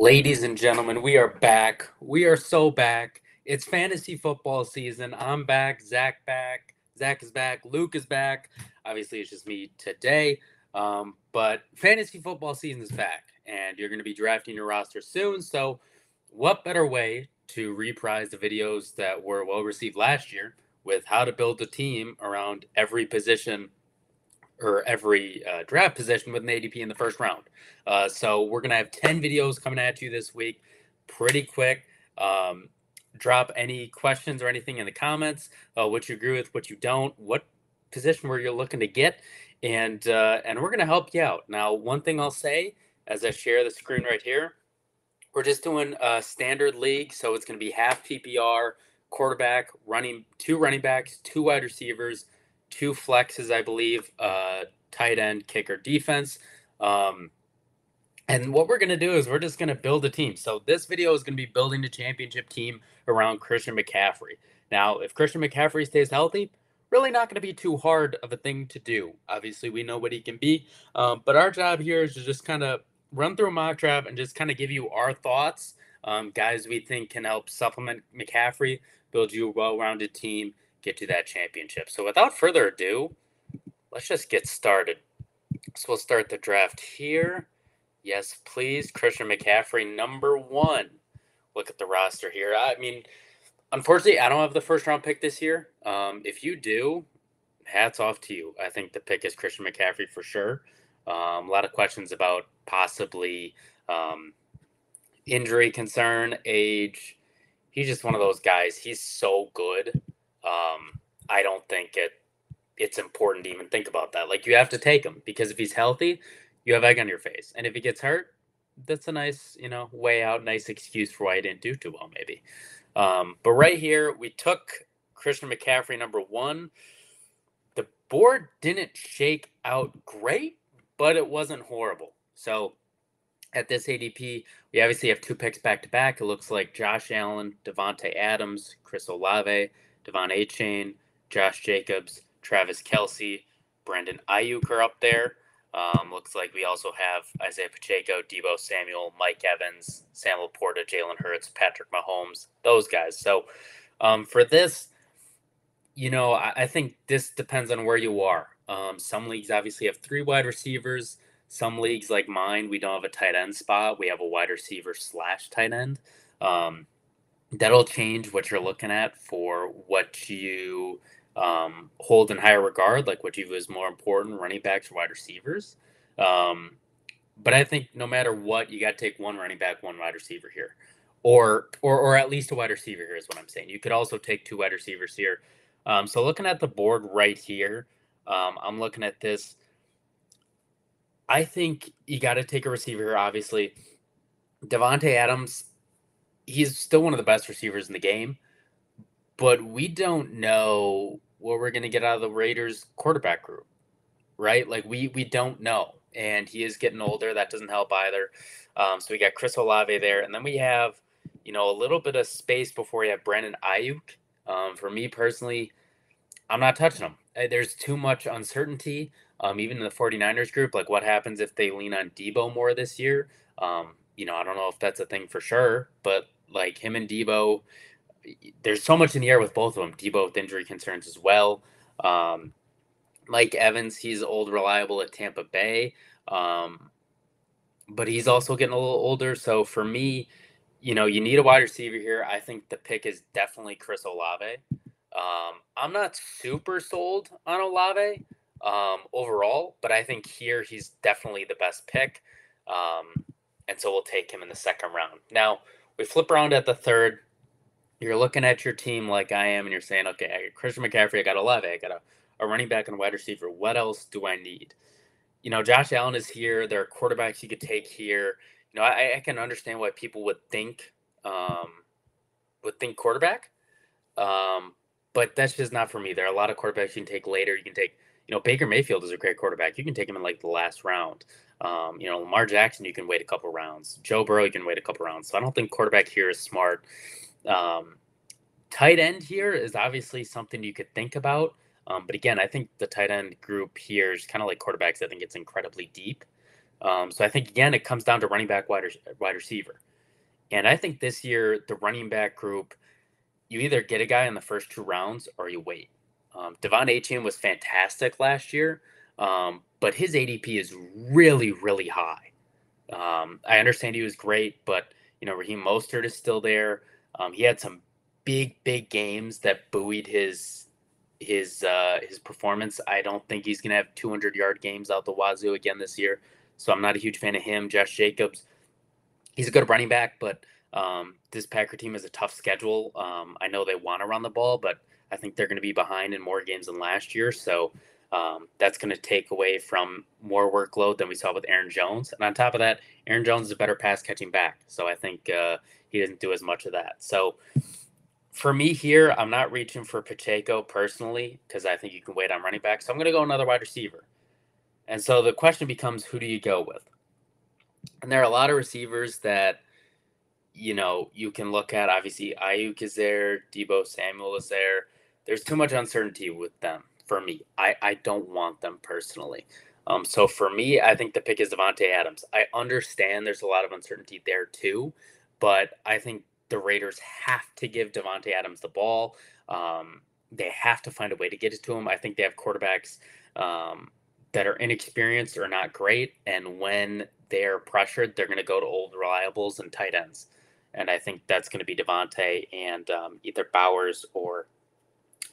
Ladies and gentlemen, we are back. We are so back. It's fantasy football season. I'm back. Zach back. Zach is back. Luke is back. Obviously, it's just me today. But fantasy football season is back, and you're going to be drafting your roster soon. So, what better way to reprise the videos that were well received last year with how to build a team around every position or every draft position with an ADP in the first round. So we're going to have 10 videos coming at you this week, pretty quick. Drop any questions or anything in the comments, what you agree with, what you don't, what position where you're looking to get, and we're going to help you out. Now, one thing I'll say as I share the screen right here, we're just doing a standard league, so it's going to be half PPR, quarterback, two running backs, two wide receivers, two flexes, I believe, tight end, kicker, defense. Um, and what we're going to do is we're just going to build a team. So this video is going to be building the championship team around Christian McCaffrey. Now, if Christian McCaffrey stays healthy, really not going to be too hard of a thing to do. Obviously, we know what he can be, but our job here is to just kind of run through a mock draft and just kind of give you our thoughts, guys we think can help supplement McCaffrey, build you a well-rounded team, get to that championship. So without further ado, let's just get started. So we'll start the draft here. Yes, please. Christian McCaffrey, number one. Look at the roster here. I mean, unfortunately, I don't have the first round pick this year. If you do, hats off to you. I think the pick is Christian McCaffrey for sure. A lot of questions about possibly injury concern, age. He's just one of those guys. He's so good. I don't think it's important to even think about that. Like, you have to take him because if he's healthy, you have egg on your face. And if he gets hurt, that's a nice, way out, nice excuse for why he didn't do too well, maybe. But right here, we took Christian McCaffrey, number one. The board didn't shake out great, but it wasn't horrible. So at this ADP, we obviously have two picks back to back. It looks like Josh Allen, Devontae Adams, Chris Olave, Devon Achane, Josh Jacobs, Travis Kelce, Brandon Ayuk are up there. Looks like we also have Isaiah Pacheco, Debo Samuel, Mike Evans, Sam Laporta, Jalen Hurts, Patrick Mahomes, those guys. So for this, I think this depends on where you are. Some leagues obviously have three wide receivers. Some leagues like mine, we don't have a tight end spot. We have a wide receiver / tight end. That'll change what you're looking at for what you hold in higher regard, like what you view as more important, running backs or wide receivers. But I think no matter what, you got to take one running back, one wide receiver here, or at least a wide receiver here is what I'm saying. You could also take two wide receivers here. So looking at the board right here, I'm looking at this. I think you got to take a receiver here, obviously. Devontae Adams, he's still one of the best receivers in the game, but we don't know what we're going to get out of the Raiders quarterback group, right? Like we don't know. And he is getting older. That doesn't help either. So we got Chris Olave there. And then we have, a little bit of space before we have Brandon Ayuk. For me personally, I'm not touching him. There's too much uncertainty. Even in the 49ers group, like what happens if they lean on Debo more this year? I don't know if that's a thing for sure, but like him and Debo, there's so much in the air with both of them. Debo with injury concerns as well. Mike Evans, he's old, reliable at Tampa Bay, but he's also getting a little older. So for me, you need a wide receiver here. I think the pick is definitely Chris Olave. I'm not super sold on Olave overall, but I think here he's definitely the best pick. And so we'll take him in the second round. Now, we flip around at the third. You're looking at your team like I am, and you're saying, okay, I got Christian McCaffrey, I got Olave, I got a running back and a wide receiver. What else do I need? Josh Allen is here. There are quarterbacks you could take here. I can understand why people would think quarterback. But that's just not for me. There are a lot of quarterbacks you can take later. You can take, Baker Mayfield is a great quarterback. You can take him in like the last round. Lamar Jackson, you can wait a couple rounds. Joe Burrow, you can wait a couple rounds. So I don't think quarterback here is smart. Tight end here is obviously something you could think about. But again, I think the tight end group here is kind of like quarterbacks. I think it's incredibly deep. So I think, again, it comes down to running back, wide receiver. And I think this year, the running back group, you either get a guy in the first 2 rounds or you wait. Devon Achane was fantastic last year, but his ADP is really, really high. I understand he was great, but Raheem Mostert is still there. He had some big games that buoyed his performance. I don't think he's going to have 200-yard games out the wazoo again this year, so I'm not a huge fan of him. Josh Jacobs, he's a good running back, but this Packer team is a tough schedule. I know they want to run the ball, but I think they're going to be behind in more games than last year, so that's going to take away from more workload than we saw with Aaron Jones. And on top of that, Aaron Jones is a better pass-catching back, so I think he doesn't do as much of that. So for me here, I'm not reaching for Pacheco personally because I think you can wait on running back. So I'm going to go another wide receiver. And so the question becomes, who do you go with? And there are a lot of receivers that, you can look at. Obviously, Ayuk is there. Deebo Samuel is there. There's too much uncertainty with them for me. I don't want them personally. So for me, I think the pick is Davante Adams. I understand there's a lot of uncertainty there too, but I think the Raiders have to give Davante Adams the ball. They have to find a way to get it to him. I think they have quarterbacks that are inexperienced or not great, and when they're pressured, they're going to go to old reliables and tight ends. And I think that's going to be Davante and either Bowers or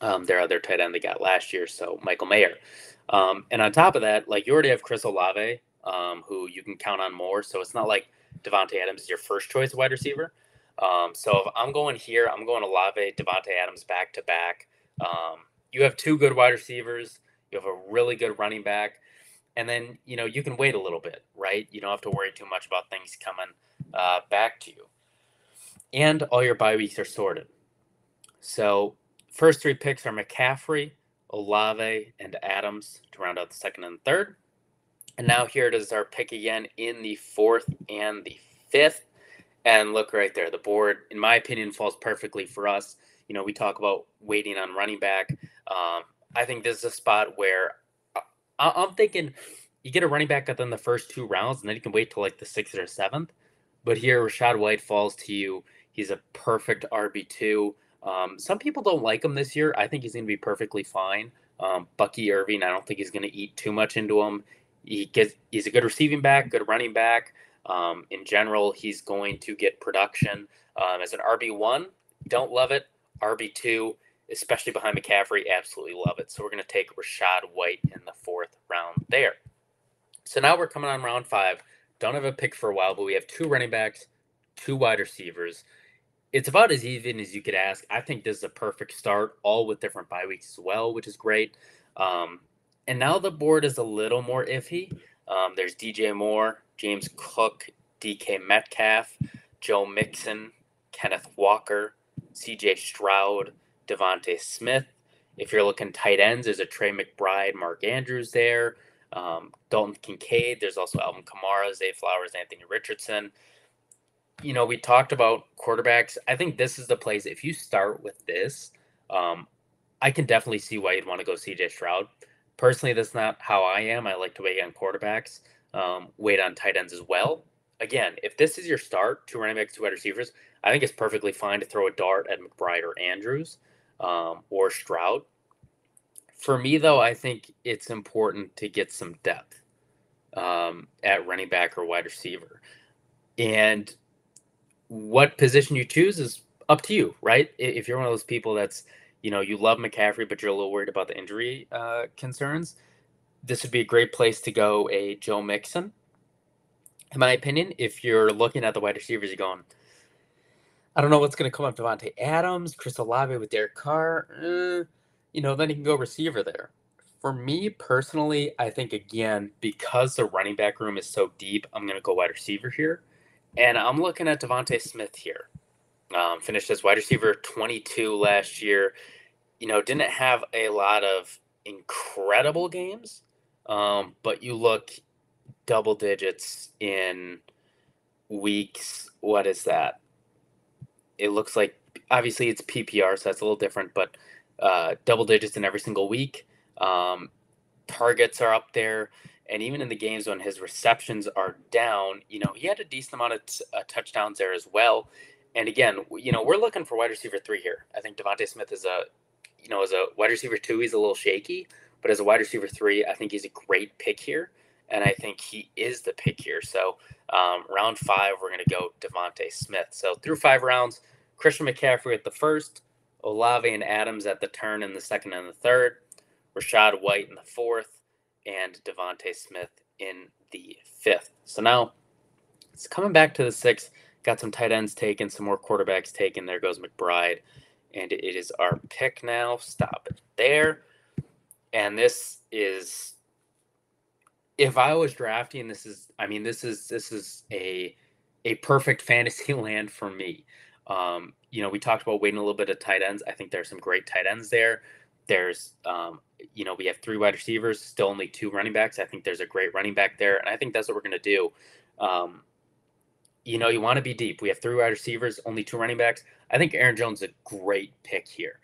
their other tight end they got last year, so Michael Mayer. And on top of that, you already have Chris Olave, who you can count on more. So it's not like Davante Adams is your first choice wide receiver. So if I'm going here, I'm going Olave, Davante Adams back to back. You have 2 good wide receivers. You have a really good running back. And then, you can wait a little bit, right? You don't have to worry too much about things coming back to you. And all your bye weeks are sorted. So first 3 picks are McCaffrey, Olave, and Adams to round out the second and third. And now here it is, our pick again in the 4th and the 5th. And look right there. The board, in my opinion, falls perfectly for us. We talk about waiting on running back. I think this is a spot where I'm thinking you get a running back within the first 2 rounds, and then you can wait till the 6th or 7th. But here, Rachaad White falls to you. He's a perfect RB2. Some people don't like him this year. I think he's going to be perfectly fine. Bucky Irving, I don't think he's going to eat too much into him. He's a good receiving back, good running back. In general, he's going to get production. As an RB1, don't love it. RB2, especially behind McCaffrey, absolutely love it. So we're going to take Rachaad White in the 4th round there. So now we're coming on round 5. Don't have a pick for a while, but we have 2 running backs, 2 wide receivers. It's about as even as you could ask. I think this is a perfect start, all with different bye weeks as well, which is great. And now the board is a little more iffy. There's DJ Moore, James Cook, DK Metcalf, Joe Mixon, Kenneth Walker, CJ Stroud, Devontae Smith. If you're looking tight ends, there's a Trey McBride, Mark Andrews there. Dalton Kincaid. There's also Alvin Kamara, Zay Flowers, Anthony Richardson. We talked about quarterbacks. I think this is the place. If you start with this, I can definitely see why you'd want to go CJ Stroud. Personally, that's not how I am. I like to wait on quarterbacks, wait on tight ends as well. Again, if this is your start, 2 running backs, 2 wide receivers, I think it's perfectly fine to throw a dart at McBride or Andrews or Stroud. For me, though, I think it's important to get some depth at running back or wide receiver. And what position you choose is up to you, right? If you're one of those people that's, you love McCaffrey, but you're a little worried about the injury concerns, this would be a great place to go a Joe Mixon. In my opinion, if you're looking at the wide receivers, you're going, I don't know what's going to come up. Davante Adams, Chris Olave with Derek Carr, then you can go receiver there. For me personally, I think, again, because the running back room is so deep, I'm going to go wide receiver here. And I'm looking at Devontae Smith here. Finished as wide receiver 22 last year. Didn't have a lot of incredible games, but you look double digits in weeks. What is that? It looks like, obviously it's PPR, so that's a little different, but double digits in every single week. Targets are up there. And even in the games when his receptions are down, he had a decent amount of touchdowns there as well. And again, we're looking for wide receiver 3 here. I think Devontae Smith is as a wide receiver 2, he's a little shaky, but as a wide receiver 3, I think he's a great pick here. And I think he is the pick here. So round 5, we're going to go Devontae Smith. So through 5 rounds, Christian McCaffrey at the first, Olave and Adams at the turn in the second and the third, Rachaad White in the fourth, and Devontae Smith in the fifth. So now it's coming back to the sixth. Got some tight ends taken, some more quarterbacks taken. There goes McBride. And it is our pick now. Stop it there. And this is, if I was drafting, this is a perfect fantasy land for me. We talked about waiting a little bit of tight ends. I think there's some great tight ends there. There's, we have 3 wide receivers, still only 2 running backs. I think there's a great running back there, and I think that's what we're going to do. You want to be deep. We have 3 wide receivers, only 2 running backs. I think Aaron Jones is a great pick here.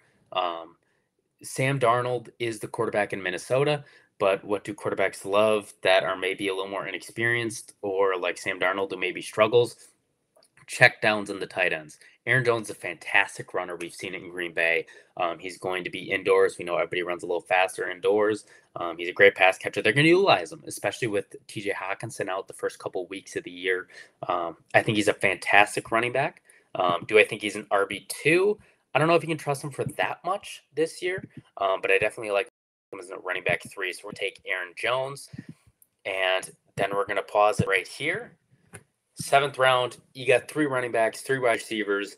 Sam Darnold is the quarterback in Minnesota, but what do quarterbacks love that are maybe a little more inexperienced, or like Sam Darnold who maybe struggles? Check downs in the tight ends. Aaron Jones is a fantastic runner. We've seen it in Green Bay. He's going to be indoors. We know everybody runs a little faster indoors. He's a great pass catcher. They're going to utilize him, especially with TJ Hawkinson out the first couple weeks of the year. I think he's a fantastic running back. Do I think he's an RB2? I don't know if you can trust him for that much this year, but I definitely like him as a running back 3. So we'll take Aaron Jones, and then we're going to pause it right here. 7th round, you got 3 running backs, 3 wide receivers,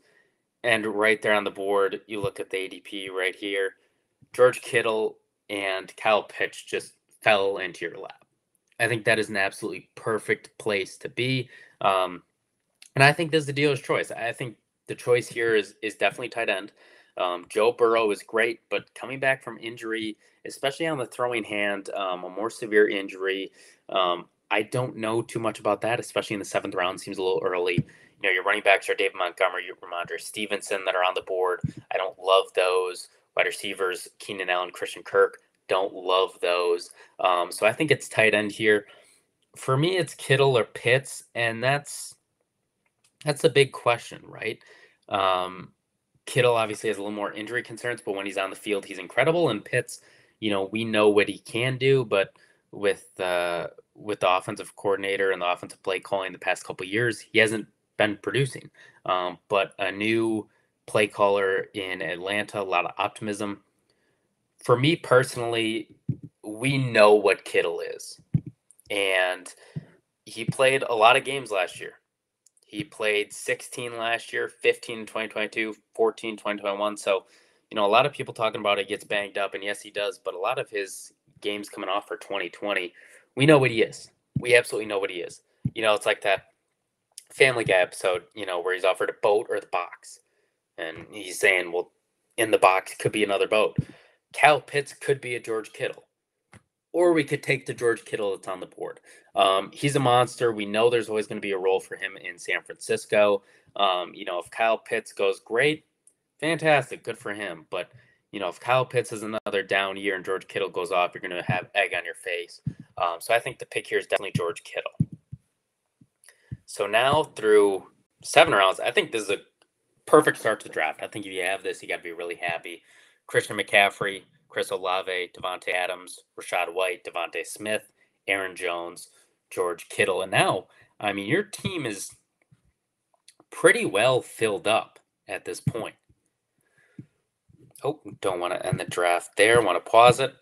and right there on the board, you look at the ADP right here. George Kittle and Kyle Pitts just fell into your lap. I think that is an absolutely perfect place to be. And I think this is the dealer's choice. I think the choice here is definitely tight end. Joe Burrow is great, but coming back from injury, especially on the throwing hand, a more severe injury, I don't know too much about that, especially in the 7th round. Seems a little early. Your running backs are David Montgomery, Ramondre Stevenson that are on the board. I don't love those. Wide receivers, Keenan Allen, Christian Kirk, don't love those. So I think it's tight end here. For me, it's Kittle or Pitts, and that's a big question, right? Kittle obviously has a little more injury concerns, but when he's on the field, he's incredible. And Pitts, we know what he can do, but with the offensive coordinator and the offensive play calling the past couple of years, he hasn't been producing. But a new play caller in Atlanta, a lot of optimism. For me personally, we know what Kittle is. And he played a lot of games last year. He played 16 last year, 15 in 2022, 14 in 2021. So, a lot of people talking about it gets banged up, and yes, he does. But a lot of his games coming off for 2020, we know what he is. We absolutely know what he is. It's like that Family Guy episode, where he's offered a boat or the box. And he's saying, well, in the box could be another boat. Kyle Pitts could be a George Kittle. Or we could take the George Kittle that's on the board. He's a monster. We know there's always going to be a role for him in San Francisco. If Kyle Pitts goes great, fantastic, good for him. But, if Kyle Pitts has another down year and George Kittle goes off, you're going to have egg on your face. So I think the pick here is definitely George Kittle. So now through 7 rounds, I think this is a perfect start to the draft. I think if you have this, you got to be really happy. Christian McCaffrey, Chris Olave, Devontae Adams, Rachaad White, Devontae Smith, Aaron Jones, George Kittle. And now, your team is pretty well filled up at this point. Oh, don't want to end the draft there. Want to pause it.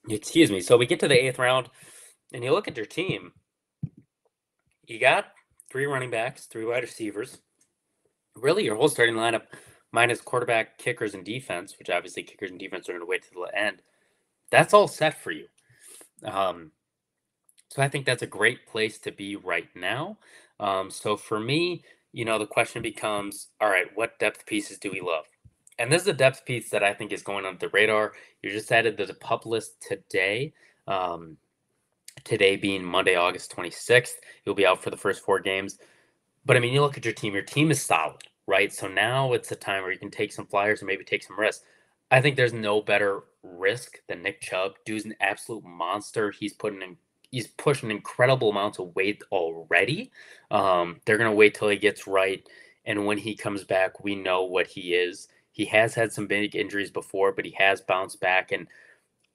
Excuse me. So we get to the 8th round, and you look at your team. You got 3 running backs, 3 wide receivers. Really, your whole starting lineup, minus quarterback, kickers, and defense, which obviously kickers and defense are going to wait till the end. That's all set for you. So I think that's a great place to be right now. So for me, the question becomes, all right, what depth pieces do we love? And this is a depth piece that I think is going under the radar. You just added the PUP list today. Today being Monday, August 26th. You'll be out for the first 4 games. But, you look at your team is solid, right? So now it's a time where you can take some flyers and maybe take some risks. I think there's no better risk than Nick Chubb. Dude's an absolute monster. He's pushing incredible amounts of weight already. They're gonna wait till he gets right, and when he comes back, we know what he is. He has had some big injuries before, but he has bounced back, and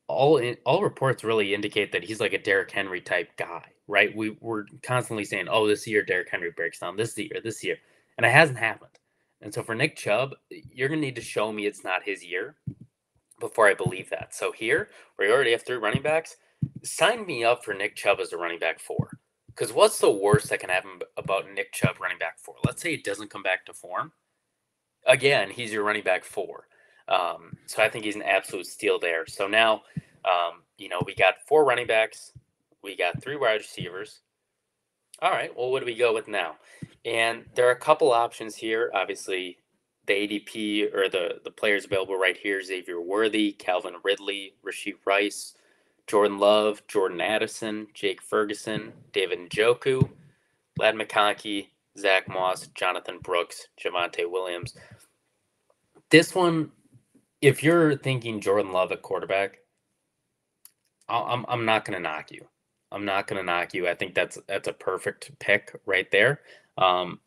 all reports really indicate that he's like a Derrick Henry type guy, right? We're constantly saying, "Oh, this year Derrick Henry breaks down. This year," and it hasn't happened. And so for Nick Chubb, you're gonna need to show me it's not his year before I believe that. So here, where you already have 3 running backs, sign me up for Nick Chubb as a running back 4. Because what's the worst that can happen about Nick Chubb running back 4? Let's say he doesn't come back to form. Again, he's your running back 4. So I think he's an absolute steal there. So now, we got 4 running backs. We got 3 wide receivers. All right, well, what do we go with now? And there are a couple options here. Obviously, the ADP or the players available right here: Xavier Worthy, Calvin Ridley, Rashee Rice, Jordan Love, Jordan Addison, Jake Ferguson, David Njoku, Ladd McConkey, Zach Moss, Jonathan Brooks, Javonte Williams. This one, if you're thinking Jordan Love at quarterback, I'm not going to knock you. I'm not going to knock you. I think that's a perfect pick right there.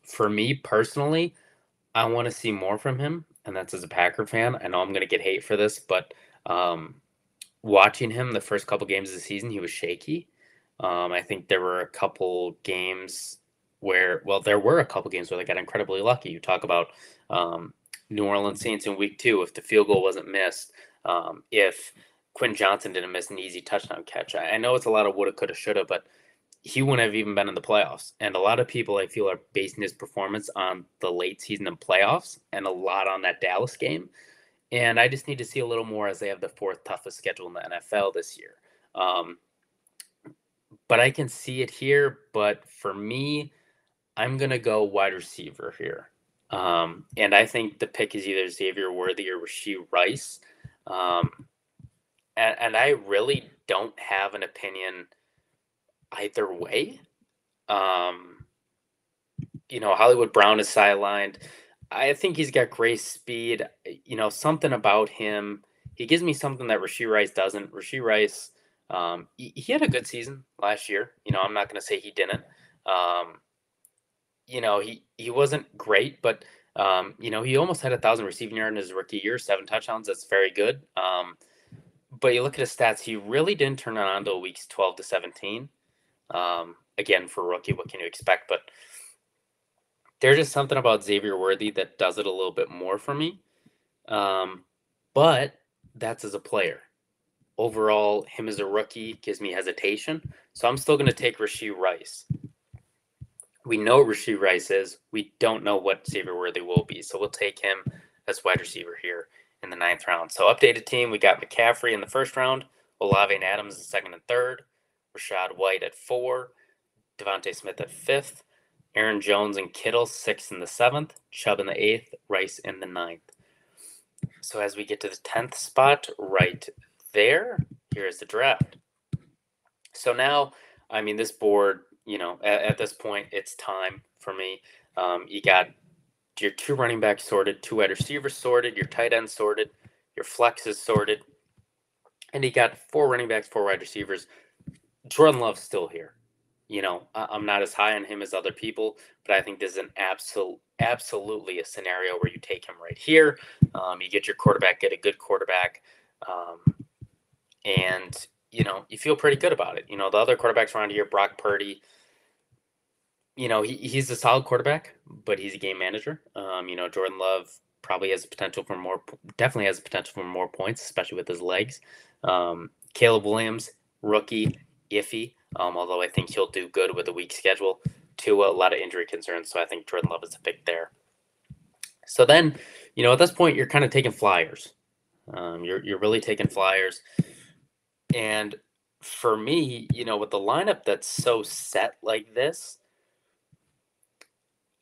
For me personally, I want to see more from him, and that's as a Packer fan. I know I'm going to get hate for this, but watching him the first couple games of the season, he was shaky. I think there were a couple games where they got incredibly lucky. You talk about New Orleans Saints in week 2, if the field goal wasn't missed, if Quinn Johnson didn't miss an easy touchdown catch. I know it's a lot of woulda, coulda, shoulda, but he wouldn't have even been in the playoffs. And a lot of people, I feel, are basing his performance on the late season and playoffs and a lot on that Dallas game. And I just need to see a little more as they have the 4th toughest schedule in the NFL this year. But I can see it here. But for me, I'm going to go wide receiver here. And I think the pick is either Xavier Worthy or Rashee Rice. And I really don't have an opinion either way. Hollywood Brown is sidelined. I think he's got great speed. Something about him. He gives me something that Rashee Rice doesn't. Rashee Rice, he had a good season last year. I'm not going to say he didn't. He wasn't great, but he almost had 1,000 receiving yards in his rookie year, 7 touchdowns. That's very good. But you look at his stats, he really didn't turn it on until weeks 12 to 17. Again, for a rookie, what can you expect? But there's just something about Xavier Worthy that does it a little bit more for me. But that's as a player. Overall, him as a rookie gives me hesitation. So I'm still going to take Rashee Rice. We know what Rashee Rice is. We don't know what Xavier Worthy will be. So we'll take him as wide receiver here in the 9th round. So updated team, we got McCaffrey in the 1st round, Olave and Adams the 2nd and 3rd, Rashad White at 4, Devontae Smith at 5th, Aaron Jones and Kittle 6th and the 7th, Chubb in the 8th, Rice in the 9th. So as we get to the 10th spot right there, here's the draft. So now, this board, at this point, it's time for me. You got your 2 running backs sorted, 2 wide receivers sorted, your tight end sorted, your flex is sorted, and you got 4 running backs, 4 wide receivers. Jordan Love's still here. I'm not as high on him as other people, but I think this is an absolutely a scenario where you take him right here. You get your quarterback, get a good quarterback, and you feel pretty good about it. The other quarterbacks around here, Brock Purdy, he's a solid quarterback, but he's a game manager. Jordan Love definitely has the potential for more points, especially with his legs. Caleb Williams, rookie, iffy. Although I think he'll do good with a weak schedule. Tua, a lot of injury concerns, so I think Jordan Love is a pick there. So then, at this point, you're kind of taking flyers. You're really taking flyers. And for me, with the lineup that's so set like this,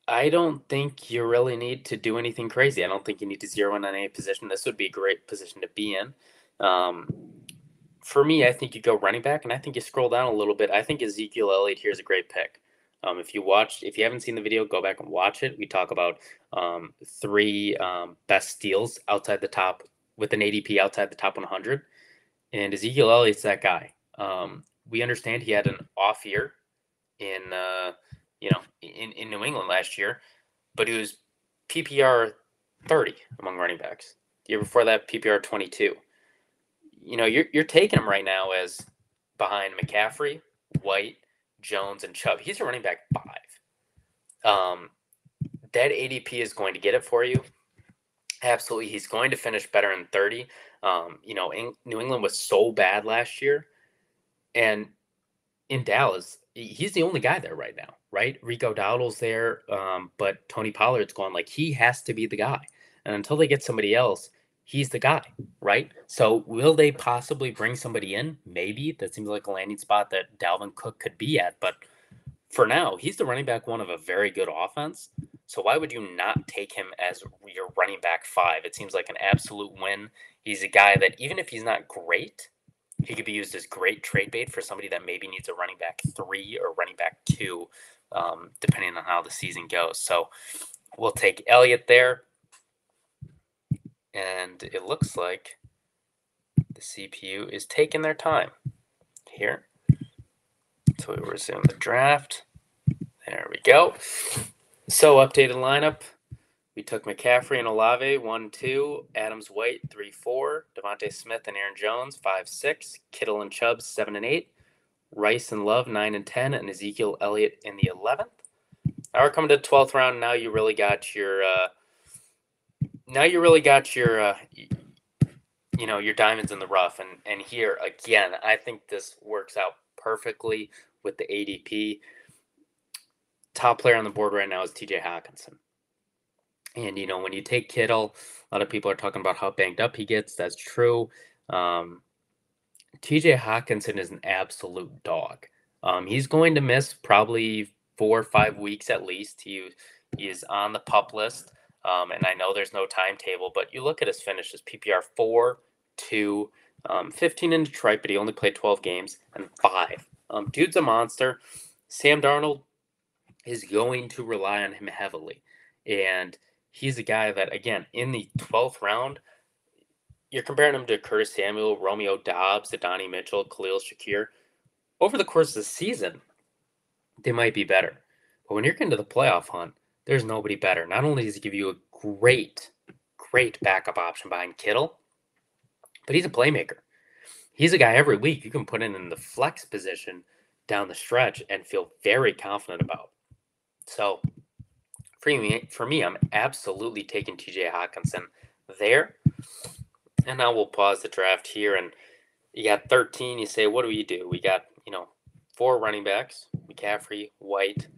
I don't think you really need to do anything crazy. I don't think you need to zero in on any position. This would be a great position to be in. For me, I think you go running back, and I think you scroll down a little bit. I think Ezekiel Elliott here is a great pick. If you haven't seen the video, go back and watch it. We talk about 3 best steals outside the top with an ADP outside the top 100. And Ezekiel Elliott's that guy. We understand he had an off year in New England last year, but he was PPR 30 among running backs. The year before that, PPR 22. You're taking him right now as behind McCaffrey, White, Jones, and Chubb. He's a running back 5. That ADP is going to get it for you. Absolutely, he's going to finish better in 30. New England was so bad last year, and in Dallas, he's the only guy there right now, right? Rico Dowdle's there, but Tony Pollard's gone. Like, he has to be the guy, and until they get somebody else, he's the guy, right? So will they possibly bring somebody in? Maybe. That seems like a landing spot that Dalvin Cook could be at, but for now, he's the running back 1 of a very good offense. So why would you not take him as your running back 5? It seems like an absolute win. He's a guy that even if he's not great, he could be used as great trade bait for somebody that maybe needs a running back 3 or running back 2, depending on how the season goes. So we'll take Elliott there. And it looks like the CPU is taking their time here. So we resume the draft. There we go. So updated lineup. We took McCaffrey and Olave 1-2, Adams White 3-4, Devontae Smith and Aaron Jones 5-6, Kittle and Chubb 7-8, Rice and Love 9-10, and Ezekiel Elliott in the 11th. Now we're coming to the 12th round. Now you really got your your diamonds in the rough. And here again, I think this works out perfectly with the ADP. Top player on the board right now is TJ Hawkinson. And, when you take Kittle, a lot of people are talking about how banged up he gets. That's true. TJ Hawkinson is an absolute dog. He's going to miss probably 4 or 5 weeks at least. He is on the PUP list. And I know there's no timetable, but you look at his finishes, PPR 4, 2, 15 in Detroit, but he only played 12 games, and 5. Dude's a monster. Sam Darnold is going to rely on him heavily. And he's a guy that, again, in the 12th round, you're comparing him to Curtis Samuel, Romeo Doubs, Adonai Mitchell, Khalil Shakir. Over the course of the season, they might be better. But when you're getting to the playoff hunt, there's nobody better. Not only does he give you a great backup option behind Kittle, but he's a playmaker. He's a guy every week you can put in the flex position down the stretch and feel very confident about. So for me, I'm absolutely taking TJ Hawkinson there. And now we'll pause the draft here. And you got 13. You say, what do we do? We got, 4 running backs: McCaffrey, White,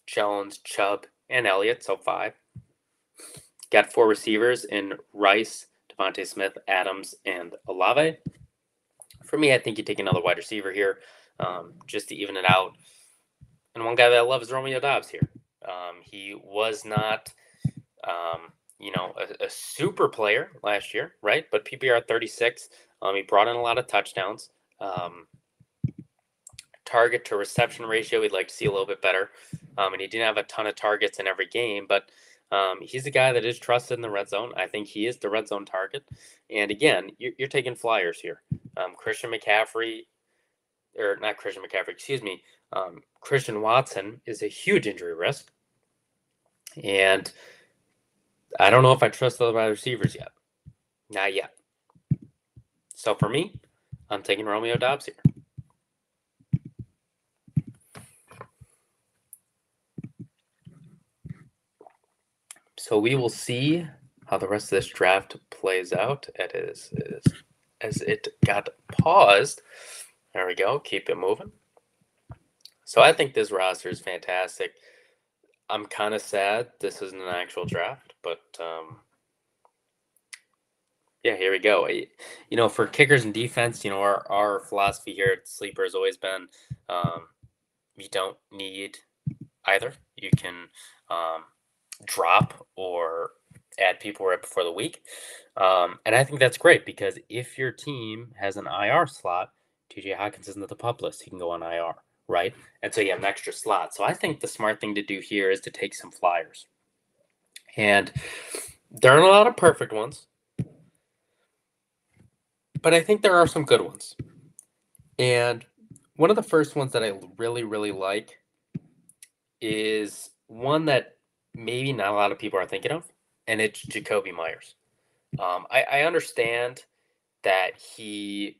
Jones, Chubb, and Elliott. So 5. Got 4 receivers in Rice, Devontae Smith, Adams, and Olave. For me, I think you take another wide receiver here just to even it out. And one guy that I love is Romeo Doubs here. He was not, a super player last year, right? But PPR 36. He brought in a lot of touchdowns. Target to reception ratio, we'd like to see a little bit better. And he didn't have a ton of targets in every game, but he's a guy that is trusted in the red zone. I think he is the red zone target. And again, you're taking flyers here. Christian Watson is a huge injury risk. And I don't know if I trust the other receivers yet. Not yet. So for me, I'm taking Romeo Doubs here. So we will see how the rest of this draft plays out as it got paused. There we go. Keep it moving. So I think this roster is fantastic. I'm kind of sad this isn't an actual draft, but yeah, here we go. For kickers and defense, our philosophy here at Sleeper has always been you don't need either. You can drop or add people right before the week. And I think that's great because if your team has an IR slot, TJ Hawkins isn't at the PUP list. He can go on IR, right? And so you have an extra slot. So I think the smart thing to do here is to take some flyers. And there aren't a lot of perfect ones. But I think there are some good ones. And one of the first ones that I really, really like is one that maybe not a lot of people are thinking of, and it's Jacoby Myers. I understand that he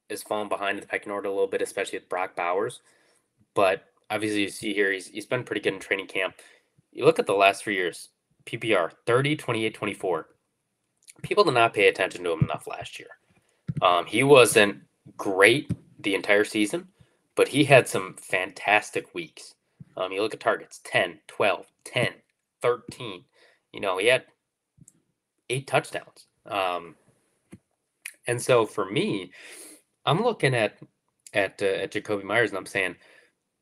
is falling behind in the pecking order a little bit, especially with Brock Bowers. But obviously, you see here, he's been pretty good in training camp. You look at the last 3 years, PPR 30, 28, 24. People did not pay attention to him enough last year. He wasn't great the entire season, but he had some fantastic weeks. You look at targets 10, 12, 10, 13. He had 8 touchdowns. And so for me, I'm looking at Jacoby Myers and I'm saying,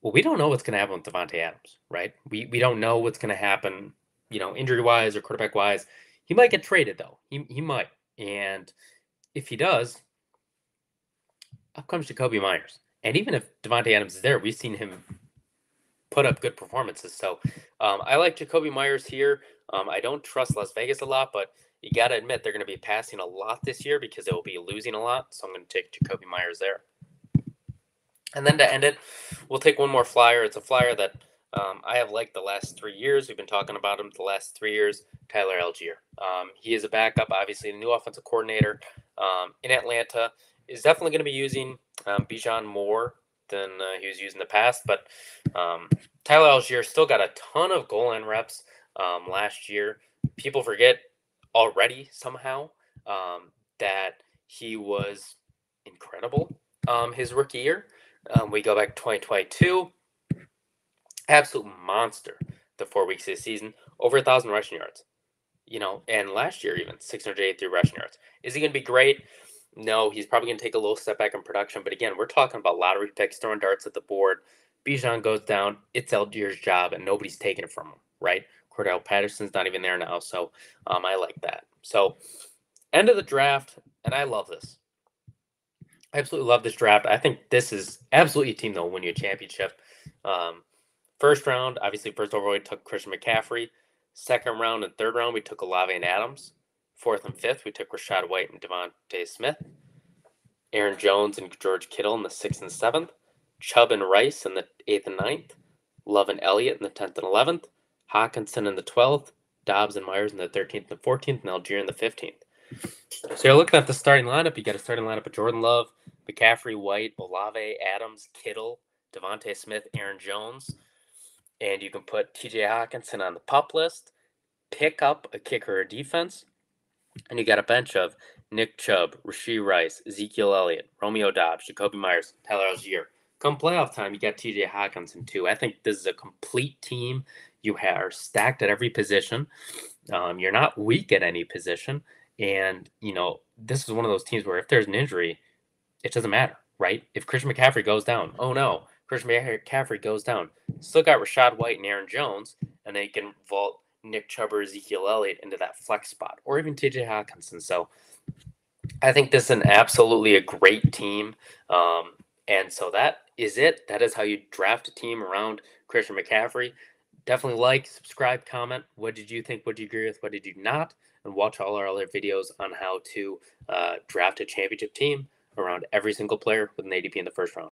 well, we don't know what's going to happen with Devontae Adams, right? We don't know what's going to happen, injury wise or quarterback wise. He might get traded though. He might, and if he does, up comes Jacoby Myers. And even if Devontae Adams is there, we've seen him put up good performances. So I like Jacoby Myers here. I don't trust Las Vegas a lot, but you got to admit they're going to be passing a lot this year because they will be losing a lot. So I'm going to take Jacoby Myers there. And then to end it, we'll take one more flyer. It's a flyer that I have liked the last 3 years. We've been talking about him the last 3 years, Tyler Algier. He is a backup, obviously, the new offensive coordinator in Atlanta. Is definitely going to be using Bijan more than he was using in the past. But Tyler Algier still got a ton of goal line reps last year. People forget already somehow that he was incredible his rookie year. We go back to 2022. Absolute monster the 4 weeks of the season. Over 1,000 rushing yards. And last year even 683 rushing yards. Is he going to be great? No, he's probably going to take a little step back in production. But again, we're talking about lottery picks, throwing darts at the board. Bijan goes down. It's Algier's job, and nobody's taking it from him, right? Cordell Patterson's not even there now, so I like that. So, end of the draft, and I love this. I absolutely love this draft. I think this is absolutely a team that will win you a championship. First round, obviously, first overall, we took Christian McCaffrey. Second round and third round, we took Olave and Adams. Fourth and fifth, we took Rashad White and Devontae Smith. Aaron Jones and George Kittle in the 6th and 7th. Chubb and Rice in the 8th and 9th. Love and Elliott in the 10th and 11th. Hawkinson in the 12th. Dobbs and Myers in the 13th and 14th. And Algier in the 15th. So you're looking at the starting lineup. You got a starting lineup of Jordan Love, McCaffrey, White, Olave, Adams, Kittle, Devontae Smith, Aaron Jones. And you can put TJ Hawkinson on the pup list. Pick up a kicker or defense. And you got a bench of Nick Chubb, Rashee Rice, Ezekiel Elliott, Romeo Dobbs, Jacoby Myers, Tyler Algier. Come playoff time, you got TJ Hawkinson too. I think this is a complete team. You are stacked at every position. You're not weak at any position. And, this is one of those teams where if there's an injury, it doesn't matter, right? If Christian McCaffrey goes down, oh no, Christian McCaffrey goes down. Still got Rashad White and Aaron Jones, and they can vault Nick Chubb or Ezekiel Elliott into that flex spot, or even TJ Hawkinson. So I think this is absolutely a great team. And so that is it. That is how you draft a team around Christian McCaffrey. Definitely like, subscribe, comment. What did you think? What did you agree with? What did you not? And watch all our other videos on how to draft a championship team around every single player with an ADP in the first round.